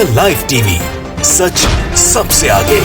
The live TV, सच सबसे आगे।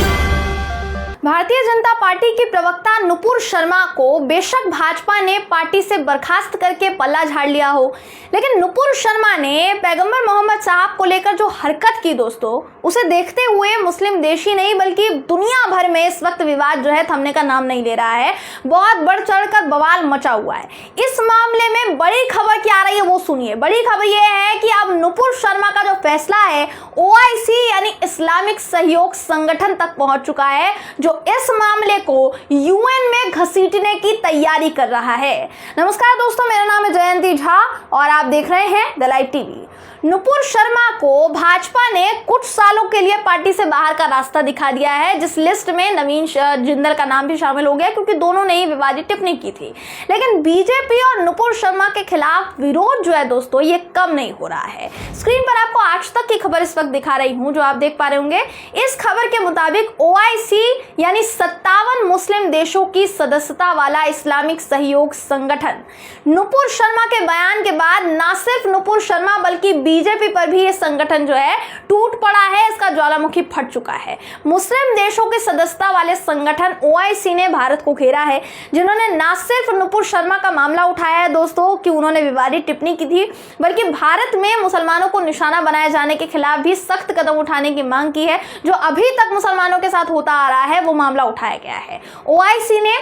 Bharatiya Janata party की प्रवक्ता नुपुर शर्मा को बेशक भाजपा ने पार्टी से बर्खास्त करके पल्ला झाड़ लिया हो, लेकिन नुपुर शर्मा ने पैगंबर मोहम्मद साहब को लेकर जो हरकत की दोस्तों, उसे देखते हुए मुस्लिम देश ही नहीं बल्कि दुनिया भर में इस वक्त विवाद जो है थमने का नाम नहीं ले रहा है। बहुत बढ़ चढ़कर बवाल मचा हुआ है। इस मामले में बड़ी खबर क्या आ रही है वो सुनिए। बड़ी खबर यह है कि अब नुपुर शर्मा का जो फैसला है OIC यानी इस्लामिक सहयोग संगठन तक पहुंच चुका है, जो इस मामले को UN में घसीटने की तैयारी कर रहा है। नमस्कार दोस्तों, मेरा नाम है जयंती झा और आप देख रहे हैं the live TV. Nupur Sharma को भाजपा ने कुछ सालों के लिए पार्टी से बाहर का रास्ता दिखा दिया है, जिस लिस्ट में नवीन जिंदल का नाम भी शामिल हो गया क्योंकि दोनों ने ही विवादित टिप्पणी की थी। लेकिन बीजेपी और नुपुर शर्मा के खिलाफ विरोध जो है दोस्तों, ये कम नहीं हो रहा है। स्क्रीन पर आपको आज तक की खबर इस वक्त दिखा रही हूं, जो आप देख पा रहे होंगे। इस खबर के मुताबिक OIC यानी 57 मुस्लिम देशों की सदस्यता वाला इस्लामिक सहयोग संगठन, नुपुर शर्मा के बयान के बाद न सिर्फ नुपुर शर्मा बल्कि बीजेपी पर भी ये संगठन जो है टूट पड़ा है, इसका ज्वालामुखी फट चुका है। मुस्लिम देशों की सदस्यता वाले संगठन OIC ने भारत को घेरा है, जिन्होंने न सिर्फ नुपुर शर्मा का मामला उठाया है दोस्तों कि उन्होंने विवादित टिप्पणी की थी, बल्कि भारत में मुसलमानों को निशाना बनाए जाने के खिलाफ भी सख्त कदम उठाने की मांग की है। जो अभी तक मुसलमानों के साथ होता आ रहा है वो मामला उठाया गया है। OIC ने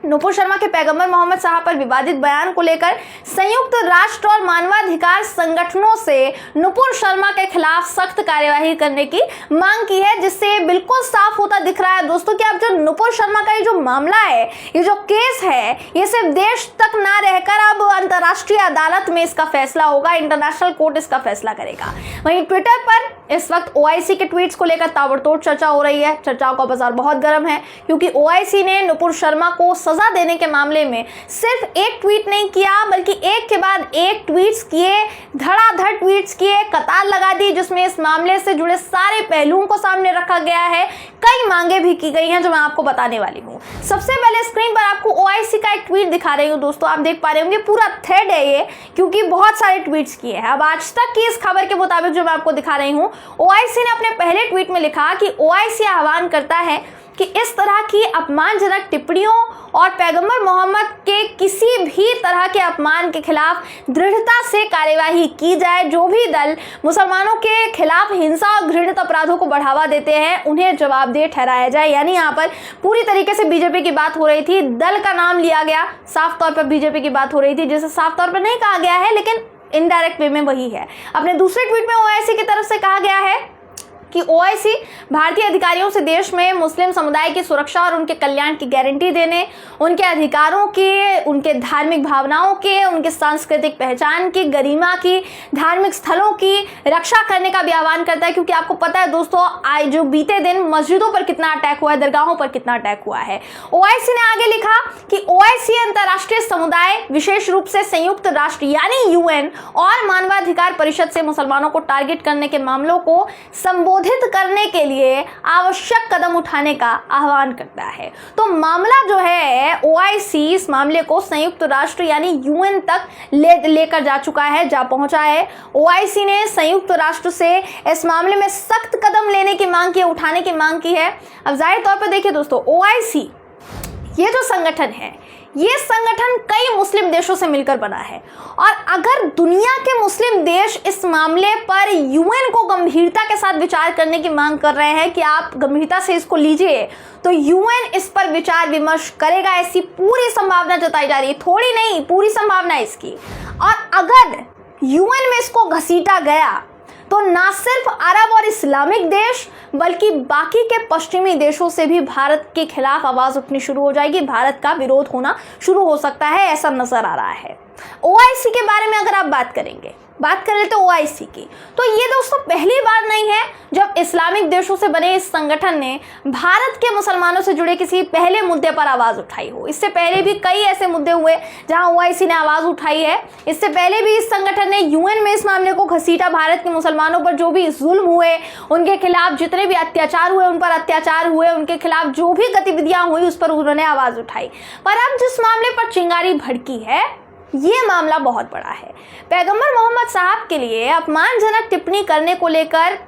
नुपुर शर्मा के पैगंबर मोहम्मद साहब पर विवादित बयान को लेकर संयुक्त राष्ट्र और मानवाधिकार संगठनों से नुपुर शर्मा के खिलाफ सख्त कार्यवाही करने की मांग की है, जिससे बिल्कुल साफ होता दिख रहा है दोस्तों कि अब जो नुपुर शर्मा का ये जो मामला है, ये जो केस है, ये सिर्फ देश तक ना रहकर अब अंतर्राष्ट्रीय अदालत में इसका फैसला होगा, इंटरनेशनल कोर्ट इसका फैसला करेगा। वहीं ट्विटर पर इस वक्त OIC के ट्वीट्स को लेकर ताबड़तोड़ चर्चा हो रही है। चर्चाओं का बाजार बहुत गर्म है क्योंकि OIC ने नुपुर शर्मा को सजा देने के मामले में सिर्फ एक ट्वीट नहीं किया बल्कि एक के बाद एक ट्वीट्स किए, धड़ाधड़ ट्वीट्स किए, कतार लगा दी, जिसमें इस मामले से जुड़े सारे पहलुओं को सामने रखा गया है। कई मांगे भी की गई हैं जो मैं आपको बताने वाली हूँ। सबसे पहले स्क्रीन पर आपको OIC का एक ट्वीट दिखा रही हूँ दोस्तों, आप देख पा रहे होंगे पूरा थ्रेड है ये, क्योंकि बहुत सारे ट्वीट्स किए हैं। अब आज तक की इस खबर के मुताबिक जो मैं आपको दिखा रही हूँ, OIC ने अपने पहले ट्वीट में लिखा कि OIC आह्वान करता है कि इस तरह की अपमानजनक टिप्पणियों और पैगंबर मोहम्मद के किसी भी तरह के अपमान के खिलाफ दृढ़ता से कार्यवाही की जाए। जो भी दल मुसलमानों के खिलाफ हिंसा और घृणित अपराधों को बढ़ावा देते हैं, उन्हें जवाबदेह ठहराया जाए। यानी यहाँ पर पूरी तरीके से बीजेपी की बात हो रही थी, दल का नाम लिया गया, साफ तौर पर बीजेपी की बात हो रही थी, जिसे साफ तौर पर नहीं कहा गया है लेकिन इनडायरेक्ट वे में वही है। अपने दूसरे ट्वीट में OIC की तरफ से कहा गया है कि OIC भारतीय अधिकारियों से देश में मुस्लिम समुदाय की सुरक्षा और उनके कल्याण की गारंटी देने, उनके अधिकारों की, उनके धार्मिक भावनाओं के, उनके सांस्कृतिक पहचान की, गरिमा की, धार्मिक स्थलों की रक्षा करने का भी आह्वान करता है। क्योंकि आपको पता है दोस्तों, आज जो बीते दिन मस्जिदों पर कितना अटैक हुआ है, दरगाहों पर कितना अटैक हुआ है। OIC ने आगे लिखा कि OIC अंतर्राष्ट्रीय समुदाय, विशेष रूप से संयुक्त राष्ट्र यानी UN और मानवाधिकार परिषद से मुसलमानों को टारगेट करने के मामलों को संबोधित करने के लिए आवश्यक कदम उठाने का आह्वान करता है। तो मामला जो है OIC इस मामले को संयुक्त राष्ट्र यानी UN तक लेकर जा चुका है, जा पहुंचा है। OIC ने संयुक्त राष्ट्र से इस मामले में सख्त कदम लेने की मांग की, उठाने की मांग की है। अब जाहिर तौर पर देखिए दोस्तों, OIC ये जो संगठन है, ये संगठन कई मुस्लिम देशों से मिलकर बना है और अगर दुनिया के मुस्लिम देश इस मामले पर UN को गंभीरता के साथ विचार करने की मांग कर रहे हैं कि आप गंभीरता से इसको लीजिए, तो UN इस पर विचार विमर्श करेगा, ऐसी पूरी संभावना जताई जा रही है। थोड़ी नहीं, पूरी संभावना है इसकी। और अगर UN में इसको घसीटा गया तो ना सिर्फ अरब और इस्लामिक देश बल्कि बाकी के पश्चिमी देशों से भी भारत के खिलाफ आवाज उठनी शुरू हो जाएगी, भारत का विरोध होना शुरू हो सकता है, ऐसा नजर आ रहा है। OIC के बारे में अगर आप बात करें तो OIC की, तो ये दोस्तों पहली बार नहीं है जब इस्लामिक देशों से बने इस संगठन ने भारत के मुसलमानों से जुड़े किसी पहले मुद्दे पर आवाज उठाई हो। इससे पहले भी कई ऐसे मुद्दे हुए जहां OIC ने आवाज उठाई है। इससे पहले भी इस संगठन ने UN में इस मामले को घसीटा, भारत के मुसलमानों पर जो भी जुल्म हुए, उनके खिलाफ जितने भी अत्याचार हुए, उन पर अत्याचार हुए, उनके खिलाफ जो भी गतिविधियां हुई उस पर उन्होंने आवाज उठाई। पर अब जिस मामले पर चिंगारी भड़की है, ये मामला बहुत बड़ा है। पैगंबर मोहम्मद साहब के लिए अपमानजनक टिप्पणी करने को लेकर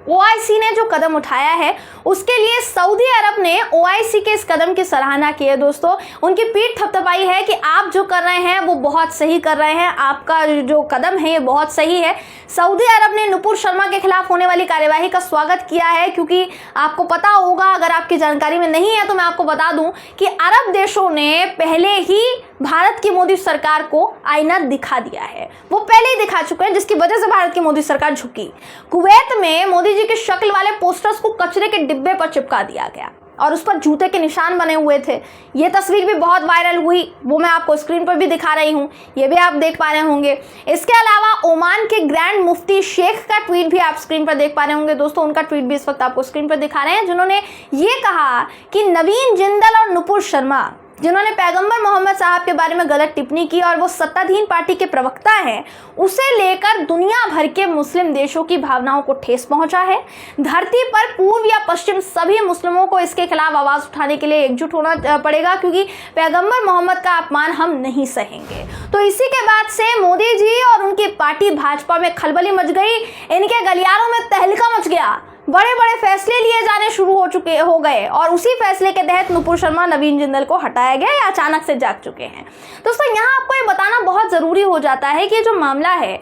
ओआईसी ने जो कदम उठाया है उसके लिए सऊदी अरब ने ओआईसी के इस कदम की सराहना की है दोस्तों। उनकी पीठ थपथपाई है कि आप जो कर रहे हैं वो बहुत सही कर रहे हैं, आपका जो कदम है ये बहुत सही है। सऊदी अरब ने नुपुर शर्मा के खिलाफ होने वाली कार्यवाही का स्वागत किया है, क्योंकि आपको पता होगा, अगर आपकी जानकारी में नहीं है तो मैं आपको बता दूं कि अरब देशों ने पहले ही भारत की मोदी सरकार को आईना दिखा दिया है। वो पहले ही दिखा चुके हैं, जिसकी वजह से भारत की मोदी सरकार झुकी। कुवैत में मोदी जी की शक्ल वाले पोस्टर्स को कचरे के डिब्बे पर चिपका दिया गया और उस पर जूते के निशान बने हुए थे। ये तस्वीर भी बहुत वायरल हुई, वो मैं आपको स्क्रीन पर भी दिखा रही हूँ, ये भी आप देख पा रहे होंगे। इसके अलावा ओमान के ग्रैंड मुफ्ती शेख का ट्वीट भी आप स्क्रीन पर देख पा रहे होंगे दोस्तों। उनका ट्वीट भी इस वक्त आपको स्क्रीन पर दिखा रहे हैं, जिन्होंने ये कहा कि नवीन जिंदल और नुपुर शर्मा, जिन्होंने पैगंबर मोहम्मद साहब के बारे में गलत टिप्पणी की और वो सत्ताधीन पार्टी के प्रवक्ता हैं, उसे लेकर दुनिया भर के मुस्लिम देशों की भावनाओं को ठेस पहुंचा है। धरती पर पूर्व या पश्चिम सभी मुस्लिमों को इसके खिलाफ आवाज उठाने के लिए एकजुट होना पड़ेगा, क्योंकि पैगंबर मोहम्मद का अपमान हम नहीं सहेंगे। तो इसी के बाद से मोदी जी और उनकी पार्टी भाजपा में खलबली मच गई, इनके गलियारों में तहलका मच गया, बड़े बड़े फैसले लिए जाने शुरू हो गए और उसी फैसले के तहत नुपुर शर्मा, नवीन जिंदल को हटाया गया या अचानक से जाग चुके हैं। दोस्तों, यहाँ आपको ये बताना बहुत जरूरी हो जाता है कि जो मामला है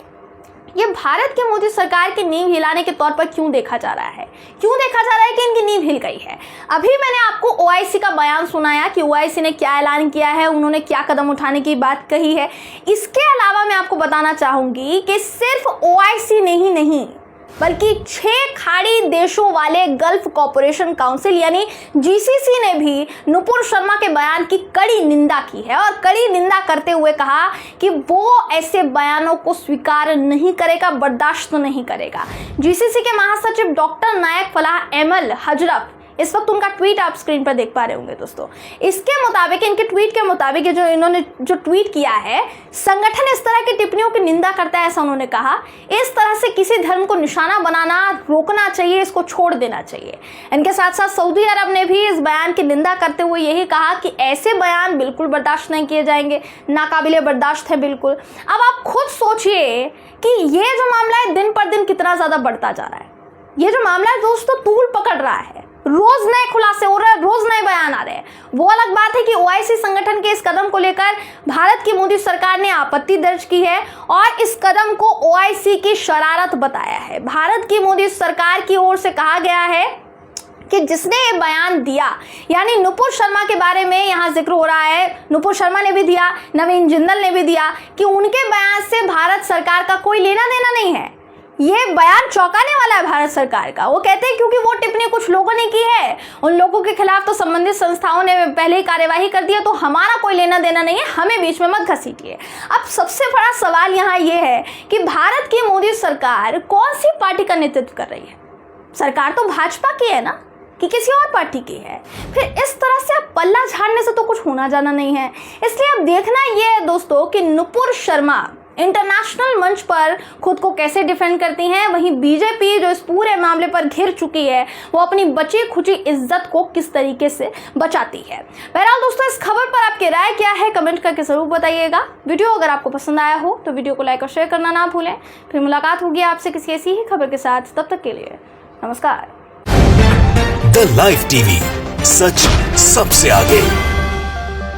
ये भारत की मोदी सरकार की नींव हिलाने के तौर पर क्यों देखा जा रहा है, क्यों देखा जा रहा है कि इनकी नींव हिल गई है। अभी मैंने आपको ओआईसी का बयान सुनाया कि ओआईसी ने क्या ऐलान किया है, उन्होंने क्या कदम उठाने की बात कही है। इसके अलावा मैं आपको बताना चाहूंगी कि सिर्फ ओआईसी ने ही नहीं, बल्कि 6 खाड़ी देशों वाले गल्फ कॉरपोरेशन काउंसिल यानी जीसीसी ने भी नुपुर शर्मा के बयान की कड़ी निंदा की है और कड़ी निंदा करते हुए कहा कि वो ऐसे बयानों को स्वीकार नहीं करेगा, बर्दाश्त नहीं करेगा। जीसीसी के महासचिव डॉक्टर नायक फलाह एमल हजरफ, इस वक्त उनका ट्वीट आप स्क्रीन पर देख पा रहे होंगे दोस्तों। इसके मुताबिक, इनके ट्वीट के मुताबिक, जो इन्होंने जो ट्वीट किया है, संगठन इस तरह की टिप्पणियों की निंदा करता है, ऐसा उन्होंने कहा। इस तरह से किसी धर्म को निशाना बनाना रोकना चाहिए, इसको छोड़ देना चाहिए। इनके साथ साथ सऊदी अरब ने भी इस बयान की निंदा करते हुए यही कहा कि ऐसे बयान बिल्कुल बर्दाश्त नहीं किए जाएंगे, नाकाबिले बर्दाश्त है बिल्कुल। अब आप खुद सोचिए कि ये जो मामला है दिन पर दिन कितना ज्यादा बढ़ता जा रहा है। ये जो मामला है दोस्तों तूल पकड़ रहा है, रोज नए खुलासे हो रहे हैं, रोज नए बयान आ रहे हैं। वो अलग बात है कि ओआईसी संगठन के इस कदम को लेकर भारत की मोदी सरकार ने आपत्ति दर्ज की है और इस कदम को ओआईसी की शरारत बताया है। भारत की मोदी सरकार की ओर से कहा गया है कि जिसने ये बयान दिया, यानी नुपुर शर्मा के बारे में यहाँ जिक्र हो रहा है, नुपुर शर्मा ने भी दिया, नवीन जिंदल ने भी दिया, कि उनके बयान से भारत सरकार का कोई लेना देना नहीं है। ये बयान चौंकाने वाला है भारत सरकार का। वो कहते हैं क्योंकि वो टिप्पणी कुछ लोगों ने की है, उन लोगों के खिलाफ तो संबंधित संस्थाओं ने पहले ही कार्यवाही कर दिया, तो हमारा कोई लेना देना नहीं है, हमें बीच में मत घसीटिए। अब सबसे बड़ा सवाल यहाँ ये है कि भारत की मोदी सरकार कौन सी पार्टी का नेतृत्व कर रही है? सरकार तो भाजपा की है ना, कि किसी और पार्टी की है? फिर इस तरह से अब पल्ला झाड़ने से तो कुछ होना जाना नहीं है। इसलिए अब देखना यह है दोस्तों कि नुपुर शर्मा इंटरनेशनल मंच पर खुद को कैसे डिफेंड करती हैं, वहीं बीजेपी जो इस पूरे मामले पर घिर चुकी है वो अपनी बची खुची इज्जत को किस तरीके से बचाती है। बहरहाल दोस्तों, इस खबर पर आपकी राय क्या है कमेंट करके जरूर बताइएगा। वीडियो अगर आपको पसंद आया हो तो वीडियो को लाइक और शेयर करना ना भूलें। फिर मुलाकात होगी आपसे किसी ऐसी ही खबर के साथ, तब तक के लिए नमस्कार। द लाइव टीवी, सच सबसे आगे।